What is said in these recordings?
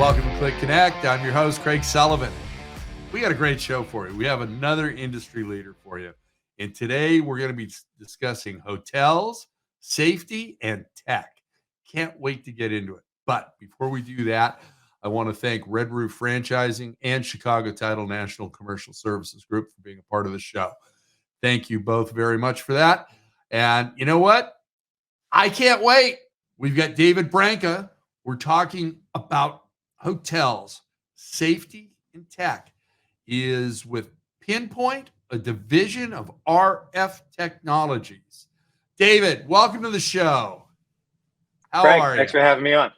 Welcome to CLIC Connect. I'm your host, Craig Sullivan. We got a great show for you. We have another industry leader for you. And today we're going to be discussing hotels, safety, and tech. Can't wait to get into it. But before we do that, I want to thank Red Roof Franchising and Chicago Title National Commercial Services Group for being a part of the show. Thank you both very much for that. And you know what? I can't wait. We've got David Branca. We're talking about hotels, safety, and tech. He is with PinPoint, a division of RF Technologies. David, welcome to the show. How Craig, are you? thanks for having me on.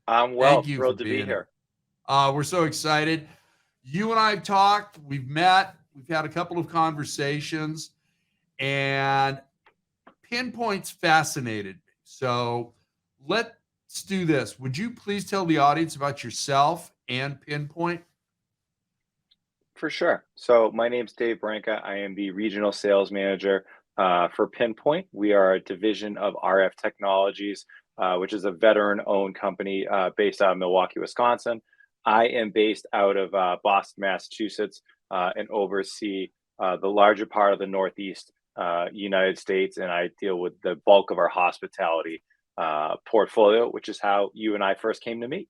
I'm well. Thank you Thrilled for to be being here. We're so excited. You and I have talked. We've met. We've had a couple of conversations, and PinPoint's fascinated me. So let's do this. Would you please tell the audience about yourself and PinPoint? For sure. So my name's Dave Branca. I am the regional sales manager for PinPoint. We are a division of RF Technologies, which is a veteran-owned company based out of Milwaukee, Wisconsin. I am based out of Boston, Massachusetts, and oversee the larger part of the Northeast United States, and I deal with the bulk of our hospitality portfolio, which is how you and I first came to meet.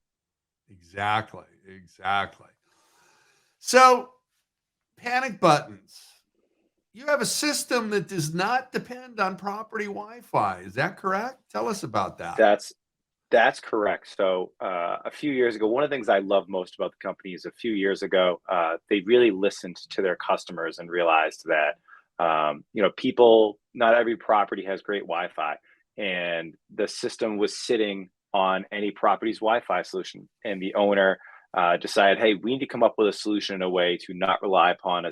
Exactly. So, panic buttons. You have a system that does not depend on property Wi-Fi. Is that correct? Tell us about that. That's correct. So a few years ago, one of the things I love most about the company is a few years ago, they really listened to their customers and realized that people, not every property has great Wi-Fi, and the system was sitting on any property's Wi-Fi solution. And the owner decided, hey, we need to come up with a solution in a way to not rely upon a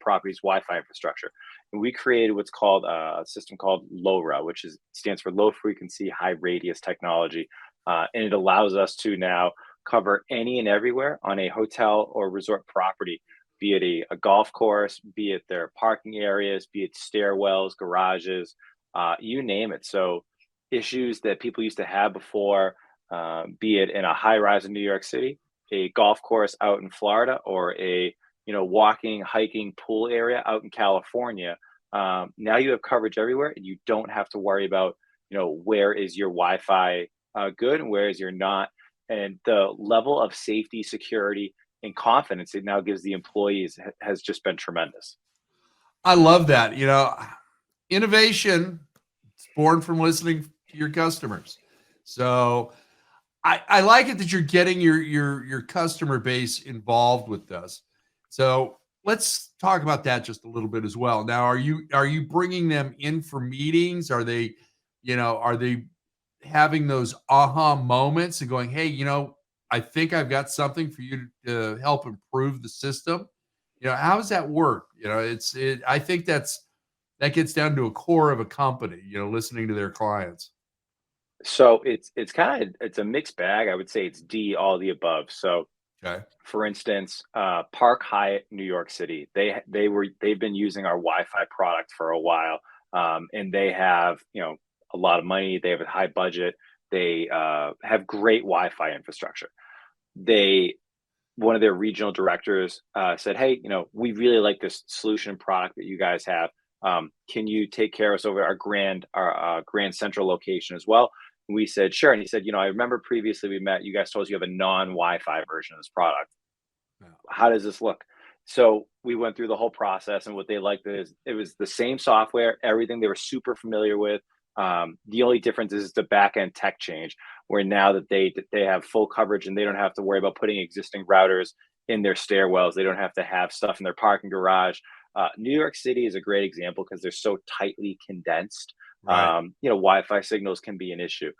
property's Wi-Fi infrastructure. And we created what's called a system called LoRa, which stands for low frequency, high radius technology. And it allows us to now cover any and everywhere on a hotel or resort property, be it a golf course, be it their parking areas, be it stairwells, garages, you name it. So issues that people used to have before, be it in a high rise in New York City, a golf course out in Florida, or a walking, hiking pool area out in California. Now you have coverage everywhere, and you don't have to worry about where is your Wi-Fi good and where is your not. And the level of safety, security, and confidence it now gives the employees has just been tremendous. I love that. Innovation is born from listening to your customers. So I like it that you're getting your customer base involved with this. So let's talk about that just a little bit as well. Now, are you bringing them in for meetings? Are they having those aha moments and going, hey, I think I've got something for you to help improve the system? How does that work? I think that gets down to a core of a company, listening to their clients. So it's a mixed bag. I would say it's all the above. So Okay. For instance, Park Hyatt, New York City, they've been using our Wi-Fi product for a while, and they have a lot of money. They have a high budget. They have great Wi-Fi infrastructure. One of their regional directors said, "Hey, we really like this solution and product that you guys have. Can you take care of us over our Grand Central location as well?" And we said, "Sure." And he said, "I remember previously we met. You guys told us you have a non-Wi-Fi version of this product. Yeah. How does this look?" So we went through the whole process, and what they liked is it was the same software, everything they were super familiar with. The only difference is the back end tech change, where now that they have full coverage and they don't have to worry about putting existing routers in their stairwells. They don't have to have stuff in their parking garage. New York City is a great example because they're so tightly condensed. Right. Wi-Fi signals can be an issue.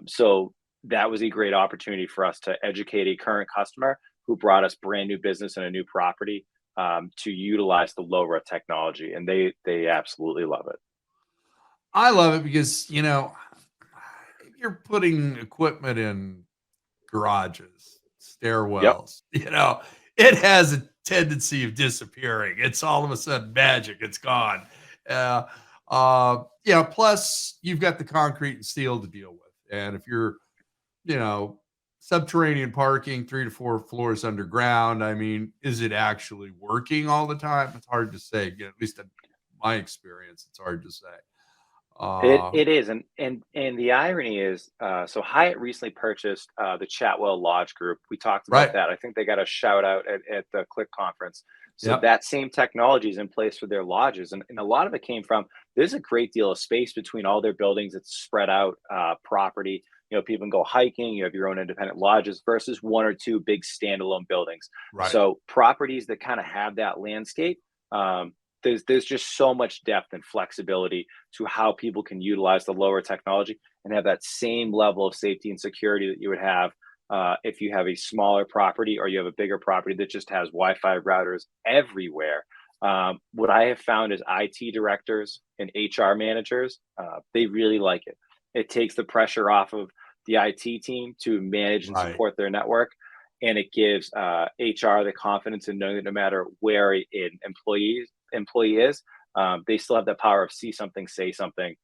So that was a great opportunity for us to educate a current customer who brought us brand new business and a new property to utilize the LoRa technology, and they absolutely love it. I love it because, you're putting equipment in garages, Yep. stairwells, it has a tendency of disappearing. It's all of a sudden magic. It's gone. Uh, plus you've got the concrete and steel to deal with. And if you're, subterranean parking, 3 to 4 floors underground. I mean, is it actually working all the time? It's hard to say. At least in my experience, it's hard to say. It is, and the irony is, so Hyatt recently purchased the Chatwell Lodge Group. We talked about Right. that. I think they got a shout out at the CLIC conference. So Yep. that same technology is in place for their lodges, and a lot of it came from there's a great deal of space between all their buildings. It's spread out property. You know, people can go hiking. You have your own independent lodges versus one or two big standalone buildings. Right. So properties that kind of have that landscape. There's just so much depth and flexibility to how people can utilize the lower technology and have that same level of safety and security that you would have if you have a smaller property or you have a bigger property that just has Wi-Fi routers everywhere. What I have found is IT directors and HR managers, they really like it. It takes the pressure off of the IT team to manage and Right. support their network. And it gives HR the confidence in knowing that no matter where an employee is, they still have the power of see something, say something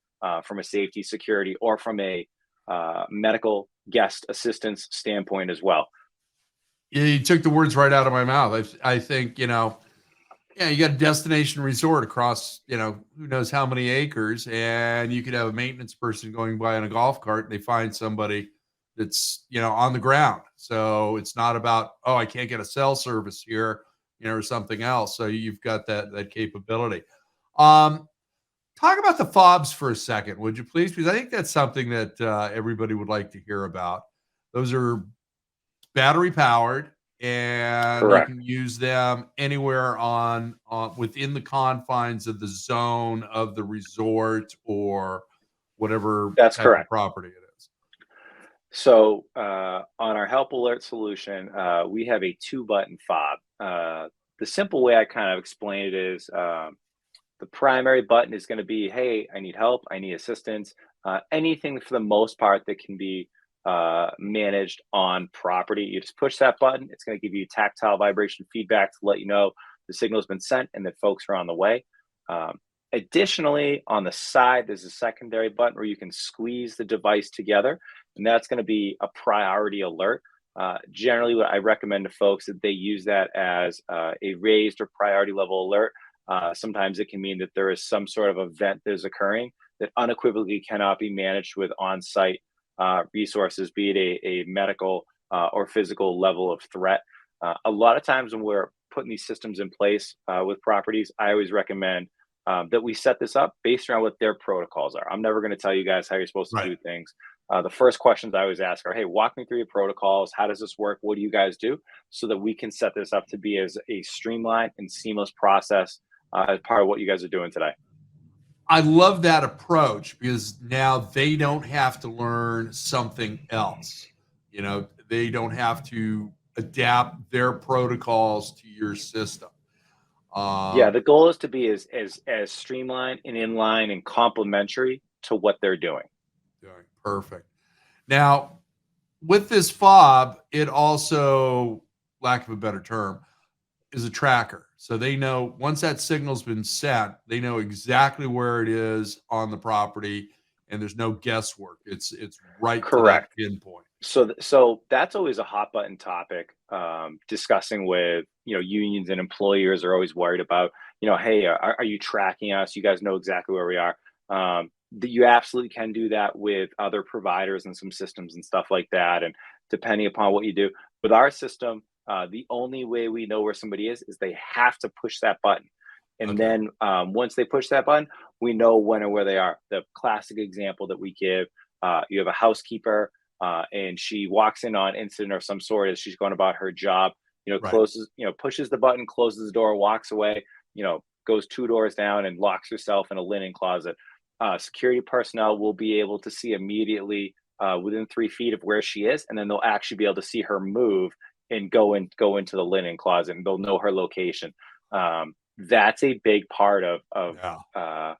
from a safety, security, or from a medical guest assistance standpoint as well. Yeah, you took the words right out of my mouth. I think, yeah, you got a destination resort across, who knows how many acres, and you could have a maintenance person going by in a golf cart, and they find somebody that's, on the ground. So it's not about, oh, I can't get a cell service here, or something else. So you've got that capability. Um, Talk about the fobs for a second, would you please? Because I think that's something that everybody would like to hear about. Those are battery powered, and you Correct. can use them anywhere on within the confines of the zone of the resort or whatever That's type of correct. property it is. So on our help alert solution, we have a two-button fob. The simple way I kind of explain it is the primary button is going to be, hey, I need help, I need assistance, anything for the most part that can be managed on property. You just push that button, it's going to give you tactile vibration feedback to let you know the signal's been sent and that folks are on the way. Um, Additionally, on the side, there's a secondary button where you can squeeze the device together, and that's going to be a priority alert. Generally, what I recommend to folks that they use that as a raised or priority level alert. Sometimes it can mean that there is some sort of event that is occurring that unequivocally cannot be managed with on-site resources, be it a medical or physical level of threat. A lot of times when we're putting these systems in place with properties, I always recommend that we set this up based around what their protocols are. I'm never going to tell you guys how you're supposed to Right. do things. The first questions I always ask are, hey, walk me through your protocols. How does this work? What do you guys do? So that we can set this up to be as a streamlined and seamless process as part of what you guys are doing today. I love that approach because now they don't have to learn something else. They don't have to adapt their protocols to your system. Yeah, Um, the goal is to be as streamlined and in line and complementary to what they're doing. Doing perfect. Now, with this fob, it also, lack of a better term, is a tracker. So they know once that signal's been sent, they know exactly where it is on the property, and there's no guesswork. It's right to that Correct. pinpoint. So that's always a hot button topic. Discussing with unions and employers are always worried about hey, are you tracking us? You guys know exactly where we are. That you absolutely can do that with other providers and some systems and stuff like that. And depending upon what you do with our system, the only way we know where somebody is they have to push that button. And Okay. then once they push that button, we know when and where they are. The classic example that we give: you have a housekeeper and she walks in on incident of some sort as she's going about her job, Right. closes, pushes the button, closes the door, walks away, goes two doors down and locks herself in a linen closet. Security personnel will be able to see immediately within 3 feet of where she is, and then they'll actually be able to see her move and go into the linen closet, and they'll know her location. That's a big part of Yeah.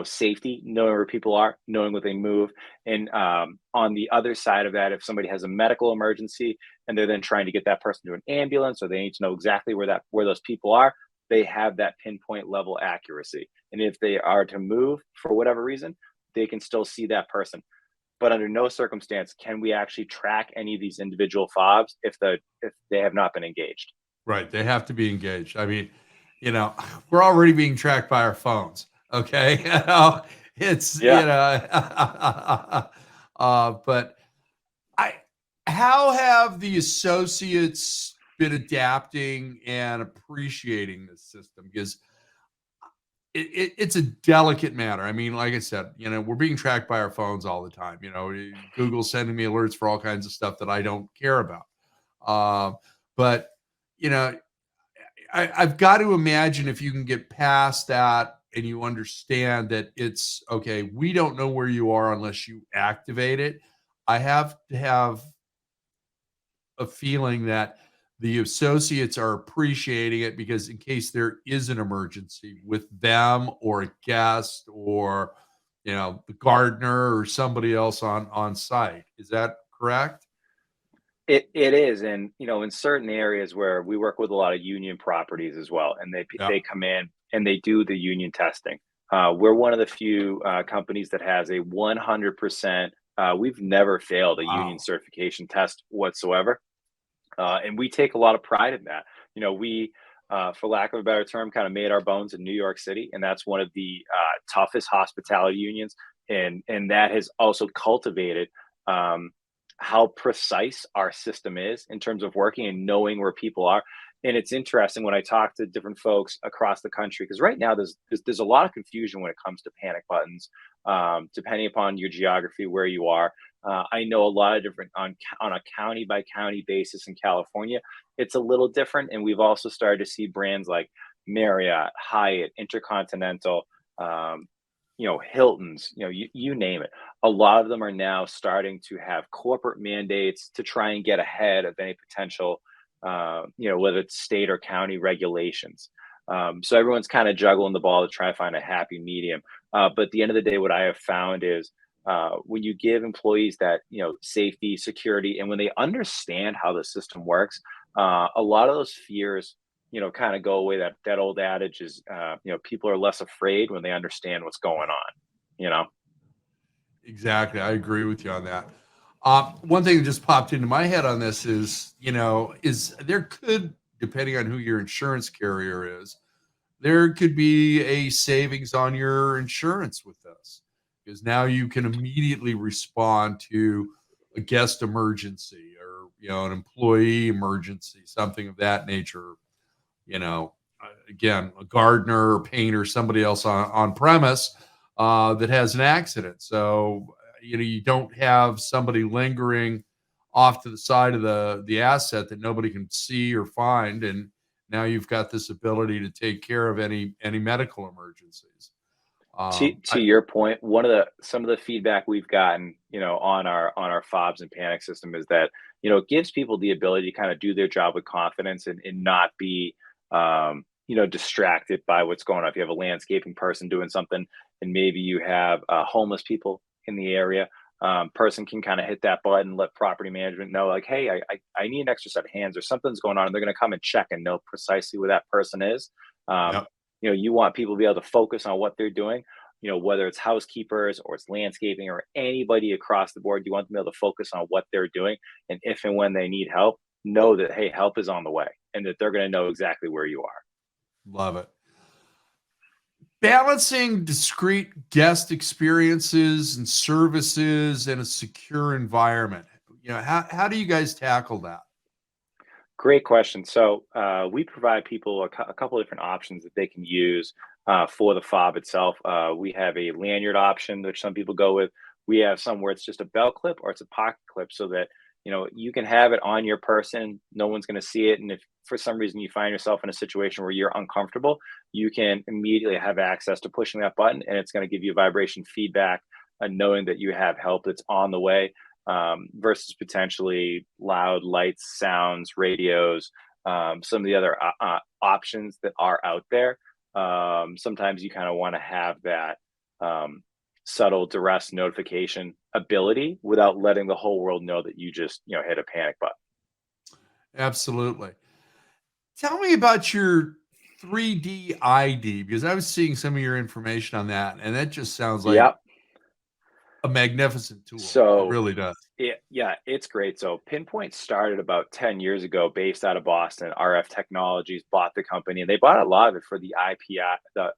safety, knowing where people are, knowing what they move. And on the other side of that, if somebody has a medical emergency and they're then trying to get that person to an ambulance, or they need to know exactly where those people are, they have that pinpoint level accuracy. And if they are to move for whatever reason, they can still see that person. but under no circumstance can we actually track any of these individual fobs if they have not been engaged. Right. They have to be engaged. I mean, we're already being tracked by our phones. Okay. It's, Yeah. but I, how have the associates been adapting and appreciating this system? Because it's a delicate matter. I mean, like I said, we're being tracked by our phones all the time. Google's sending me alerts for all kinds of stuff that I don't care about. But you know, I've got to imagine if you can get past that and you understand that it's okay, we don't know where you are unless you activate it. I have to have a feeling that the associates are appreciating it because in case there is an emergency with them or a guest or the gardener or somebody else on site. Is that correct? It is, and in certain areas where we work with a lot of union properties as well, and Yeah. they come in and they do the union testing. We're one of the few companies that has a 100%. We've never failed a union Wow. certification test whatsoever, and we take a lot of pride in that. We, for lack of a better term, kind of made our bones in New York City, and that's one of the toughest hospitality unions, and that has also cultivated. How precise our system is in terms of working and knowing where people are. And it's interesting when I talk to different folks across the country because right now there's a lot of confusion when it comes to panic buttons, depending upon your geography where you are. I know a lot of different on a county by county basis in California. It's a little different, and we've also started to see brands like Marriott, Hyatt, Intercontinental. Hilton's, you name it. A lot of them are now starting to have corporate mandates to try and get ahead of any potential, whether it's state or county regulations. So everyone's kind of juggling the ball to try to find a happy medium. But at the end of the day, what I have found is when you give employees that, safety, security, and when they understand how the system works, a lot of those fears kind of go away. That old adage is, people are less afraid when they understand what's going on. You know, Exactly. I agree with you on that. One thing that just popped into my head on this is there could, depending on who your insurance carrier is, there could be a savings on your insurance with this because now you can immediately respond to a guest emergency or an employee emergency, something of that nature. Again, a gardener or painter, somebody else on premise that has an accident. So you don't have somebody lingering off to the side of the asset that nobody can see or find, and now you've got this ability to take care of any medical emergencies. to your point, some of the feedback we've gotten, on our fobs and panic system is that it gives people the ability to kind of do their job with confidence and not be distracted by what's going on. If you have a landscaping person doing something and maybe you have homeless people in the area, person can kind of hit that button, let property management know, like, hey, I need an extra set of hands or something's going on. And they're going to come and check and know precisely where that person is. Um, Yep. you want people to be able to focus on what they're doing, whether it's housekeepers or it's landscaping or anybody across the board. You want them to be able to focus on what they're doing. And if and when they need help, know that, hey, help is on the way and that they're going to know exactly where you are. Love it. Balancing discrete guest experiences and services in a secure environment. How do you guys tackle that? Great question. So we provide people a couple of different options that they can use for the fob itself. We have a lanyard option, which some people go with. We have some where it's just a belt clip or it's a pocket clip, so that you can have it on your person. No one's going to see it, and if for some reason you find yourself in a situation where you're uncomfortable, you can immediately have access to pushing that button, and it's going to give you vibration feedback, knowing that you have help that's on the way versus potentially loud lights, sounds, radios, some of the other options that are out there. Sometimes you kind of want to have that subtle duress notification ability without letting the whole world know that you just hit a panic button. Absolutely. Tell me about your 3D ID because I was seeing some of your information on that, and that just sounds like Yep. a magnificent tool. It So really does. yeah, it's great. So PinPoint started about 10 years ago based out of Boston. RF Technologies bought the company, and they bought a lot of it for the IP, the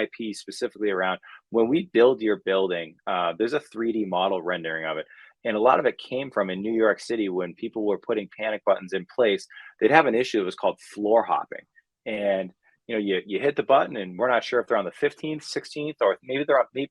IP specifically around when we build your building, there's a 3D model rendering of it. And a lot of it came from in New York City when people were putting panic buttons in place, they'd have an issue that was called floor hopping. And you hit the button, and we're not sure if they're on the 15th, 16th, or maybe they're on the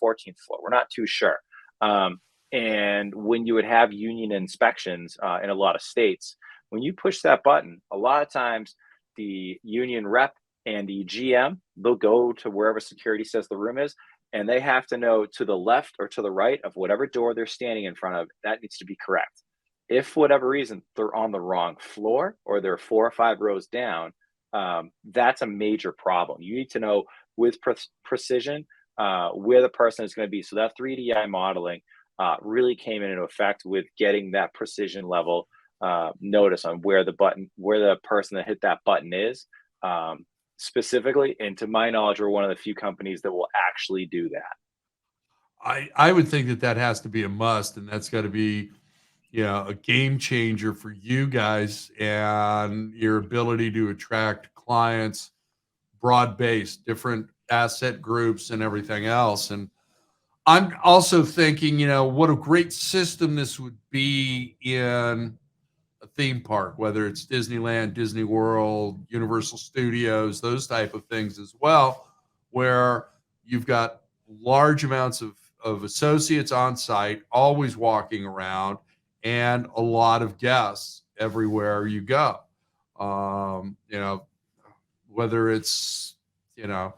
14th floor. We're not too sure. Um, and when you would have union inspections in a lot of states, when you push that button, a lot of times the union rep and the GM, they'll go to wherever security says the room is, and they have to know to the left or to the right of whatever door they're standing in front of, that needs to be correct. If for whatever reason they're on the wrong floor or they're 4 or 5 rows down, that's a major problem. You need to know with precision where the person is going to be. So that 3DI modeling really came into effect with getting that precision level notice on where the person that hit that button is specifically. And to my knowledge, we're one of the few companies that will actually do that. I would think that that has to be a must, and that's got to be, a game changer for you guys and your ability to attract clients, broad based, different asset groups, and everything else. And I'm also thinking, what a great system this would be in a theme park, whether it's Disneyland, Disney World, Universal Studios, those type of things as well, where you've got large amounts of associates on site, always walking around, and a lot of guests everywhere you go. Whether it's, at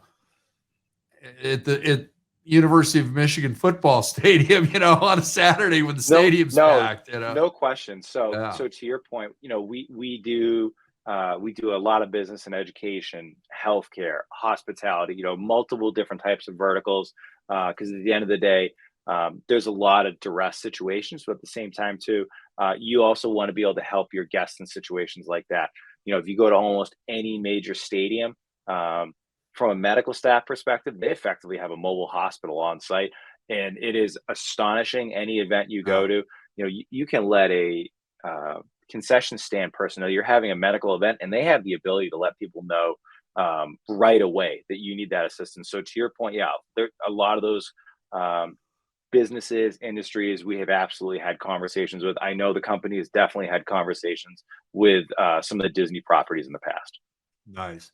the University of Michigan football stadium, on a Saturday when the No, stadium's no, packed, no question. So, Yeah. so to your point, we do a lot of business and education, healthcare, hospitality. Multiple different types of verticals. Because at the end of the day, there's a lot of duress situations, but at the same time, too, you also want to be able to help your guests in situations like that. If you go to almost any major stadium, from a medical staff perspective, they effectively have a mobile hospital on site, and it is astonishing. Any event you Yeah. go to, you can let a concession stand person know you're having a medical event, and they have the ability to let people know right away that you need that assistance. So to your point, yeah, there a lot of those businesses, industries, we have absolutely had conversations with. I know the company has definitely had conversations with some of the Disney properties in the past. Nice.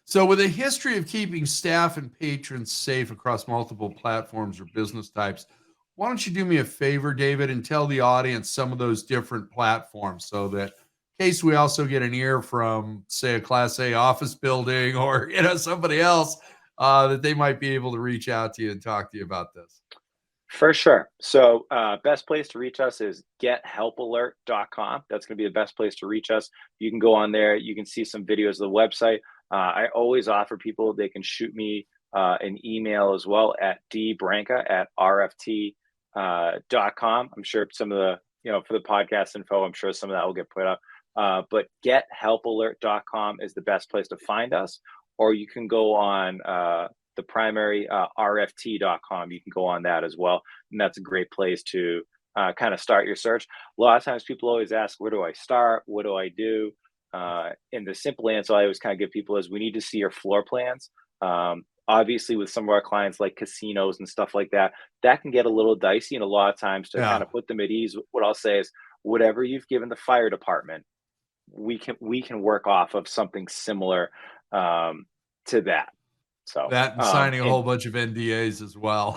So, with a history of keeping staff and patrons safe across multiple platforms or business types, why don't you do me a favor, David, and tell the audience some of those different platforms so that in case we also get an ear from, say, a Class A office building or somebody else, that they might be able to reach out to you and talk to you about this. For sure. So, best place to reach us is gethelpalert.com. That's going to be the best place to reach us. You can go on there. You can see some videos of the website. I always offer people they can shoot me an email as well at dbranca@rft.com. I'm sure some of the, for the podcast info, I'm sure some of that will get put up. But gethelpalert.com is the best place to find us. Or you can go on the primary rft.com. You can go on that as well. And that's a great place to kind of start your search. A lot of times people always ask, where do I start? What do I do? And the simple answer I always kind of give people is we need to see your floor plans. Obviously, with some of our clients like casinos and stuff like that, that can get a little dicey. And a lot of times to kind Yeah. of put them at ease, what I'll say is whatever you've given the fire department, we can work off of something similar to that. So, That and signing a and whole bunch of NDAs as well.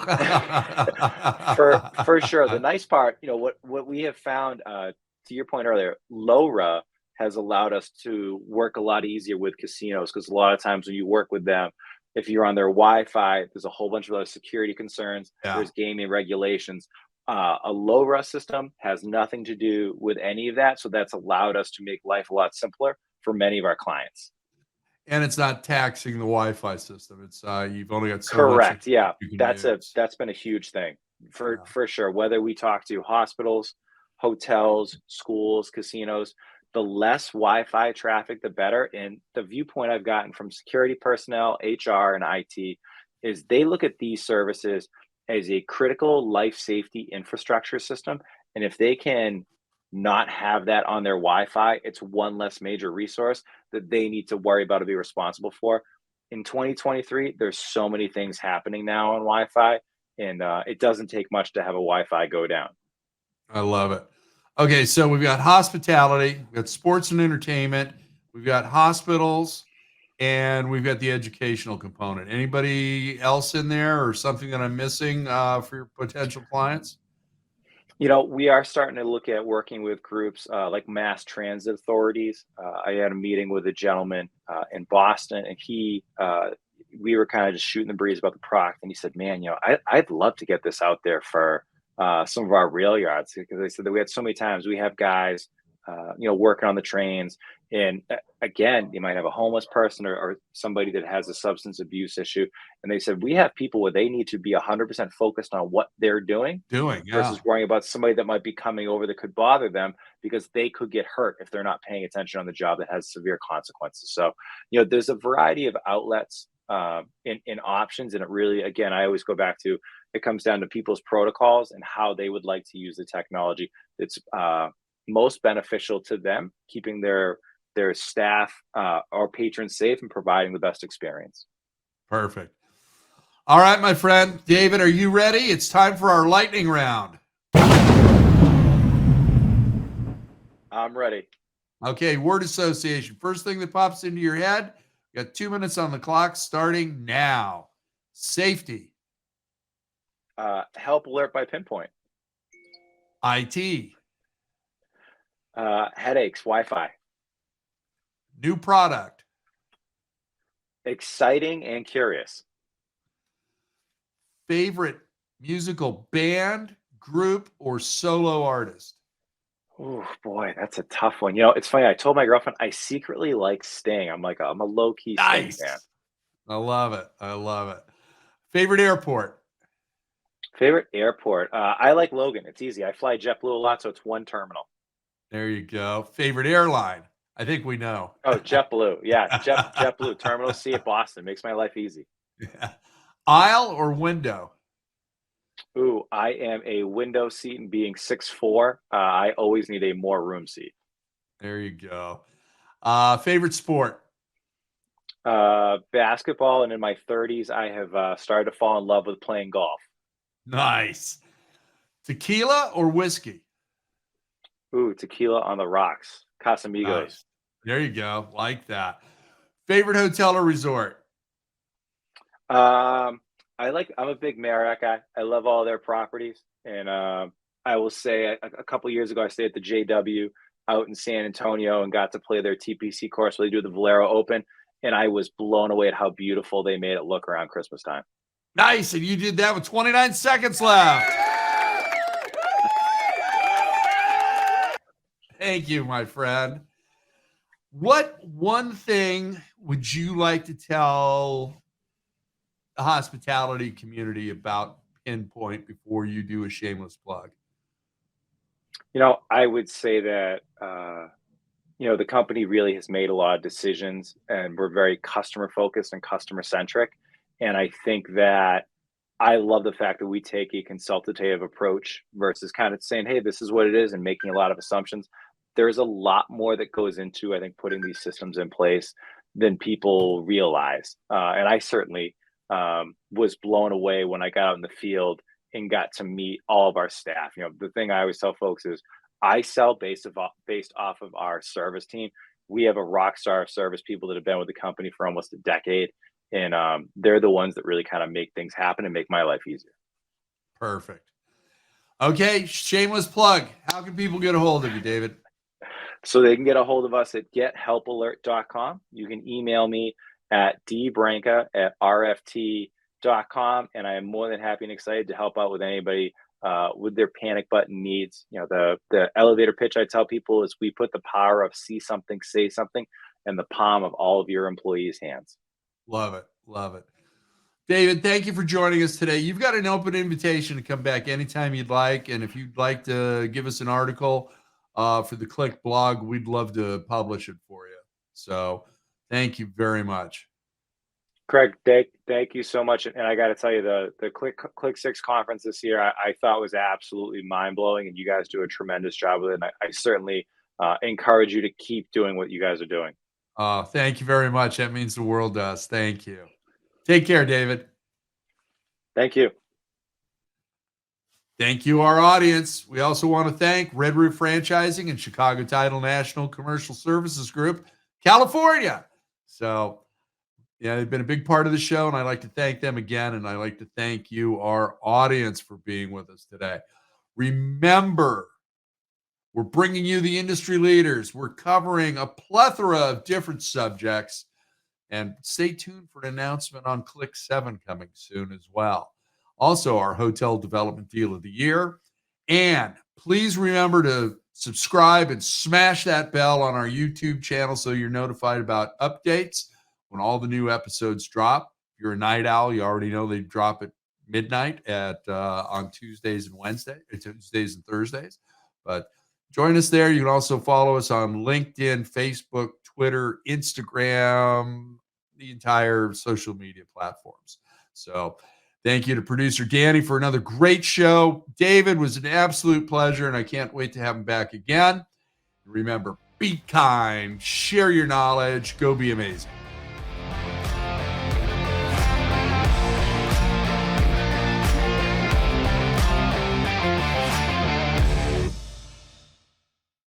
for sure, the nice part, what we have found, to your point earlier, LoRa has allowed us to work a lot easier with casinos because a lot of times when you work with them, if you're on their Wi-Fi, there's a whole bunch of other security concerns. Yeah. There's gaming regulations. A LoRa system has nothing to do with any of that, so that's allowed us to make life a lot simpler for many of our clients. And it's not taxing the Wi-Fi system. It's you've only got so much Correct. Yeah, you can that's a use. that's been a huge thing for Yeah. for sure. Whether we talk to hospitals, hotels, schools, casinos, the less Wi-Fi traffic, the better. And the viewpoint I've gotten from security personnel, HR, and IT is they look at these services as a critical life safety infrastructure system. And if they can not have that on their Wi-Fi, it's one less major resource that they need to worry about or be responsible for. In 2023, there's so many things happening now on Wi-Fi, and it doesn't take much to have a Wi-Fi go down. I love it. Okay, so we've got hospitality, we've got sports and entertainment, we've got hospitals, and we've got the educational component. Anybody else in there or something that I'm missing for your potential clients? We are starting to look at working with groups like mass transit authorities. I had a meeting with a gentleman in Boston, and we were kind of just shooting the breeze about the product. And he said, "Man, I'd love to get this out there for some of our rail yards," because they said that we had so many times we have guys, working on the trains, and again, you might have a homeless person or somebody that has a substance abuse issue, and they said we have people where they need to be 100% focused on what they're doing Yeah. versus worrying about somebody that might be coming over that could bother them because they could get hurt if they're not paying attention on the job that has severe consequences. So, there's a variety of outlets in options. And it really, again, I always go back to it comes down to people's protocols and how they would like to use the technology that's most beneficial to them, keeping their staff or patrons safe and providing the best experience. Perfect. All right, my friend. David, are you ready? It's time for our lightning round. I'm ready. Okay, word association. First thing that pops into your head. You got 2 minutes on the clock starting now. Safety, Help alert by PinPoint. IT, Headaches, Wi-Fi. new product, Exciting and curious. favorite musical band, group, or solo artist. Oh boy, that's a tough one. It's funny. I told my girlfriend I secretly like Sting. I'm a low key Sting fan. Nice. I love it. I love it. Favorite airport. Favorite airport? I like Logan. It's easy. I fly JetBlue a lot, so it's one terminal. There you go. Favorite airline. I think we know. Oh, JetBlue. Yeah, JetBlue Terminal C at Boston makes my life easy. Yeah. Aisle or window? Ooh, I am a window seat, and being 6'4", I always need a more room seat. There you go. Favorite sport? Basketball, and in my 30s, I have started to fall in love with playing golf. Nice. Tequila or whiskey? Ooh, tequila on the rocks, Casamigos. Nice. There you go. Like that. Favorite hotel or resort? Um, I'm a big Marriott guy. I love all their properties, and I will say a couple years ago I stayed at the JW out in San Antonio and got to play their TPC course where they do the Valero Open, and I was blown away at how beautiful they made it look around Christmas time. Nice. And you did that with 29 seconds left. Thank you, my friend. What one thing would you like to tell the hospitality community about PinPoint before you do a shameless plug? I would say that the company really has made a lot of decisions, and we're very customer focused and customer centric. And I think that I love the fact that we take a consultative approach versus kind of saying, "Hey, this is what it is," and making a lot of assumptions. There's a lot more that goes into, I think, putting these systems in place than people realize. And I certainly was blown away when I got out in the field and got to meet all of our staff. The thing I always tell folks is I sell based off of our service team. We have a rock star service people that have been with the company for almost a decade, and they're the ones that really kind of make things happen and make my life easier. Perfect. Okay, shameless plug. How can people get a hold of you, David? So they can get a hold of us at gethelpalert.com. You can email me at dbranca@rft.com, and I am more than happy and excited to help out with anybody with their panic button needs. The elevator pitch I tell people is we put the power of see something, say something in the palm of all of your employees' hands. Love it. Love it. David, thank you for joining us today. You've got an open invitation to come back anytime you'd like. And if you'd like to give us an article for the CLIC blog, we'd love to publish it for you. So thank you very much. Craig, thank you so much. And I got to tell you, the Click 6 conference this year, I thought was absolutely mind blowing, and you guys do a tremendous job with it. And I certainly encourage you to keep doing what you guys are doing. Thank you very much. That means the world to us. Thank you. Take care, David. Thank you. Thank you, our audience. We also want to thank Red Roof Franchising and Chicago Title National Commercial Services Group, California. So, yeah, they've been a big part of the show, and I'd like to thank them again. And I'd like to thank you, our audience, for being with us today. Remember, we're bringing you the industry leaders. We're covering a plethora of different subjects. And stay tuned for an announcement on CLIC 7 coming soon as well. Also, our hotel development deal of the year. And please remember to subscribe and smash that bell on our YouTube channel so you're notified about updates when all the new episodes drop. If you're a night owl, you already know they drop at midnight on Tuesdays and Thursdays. But join us there. You can also follow us on LinkedIn, Facebook, Twitter, Instagram, the entire social media platforms. So thank you to producer Danny for another great show. David, was an absolute pleasure, and I can't wait to have him back again. Remember, be kind, share your knowledge, go be amazing.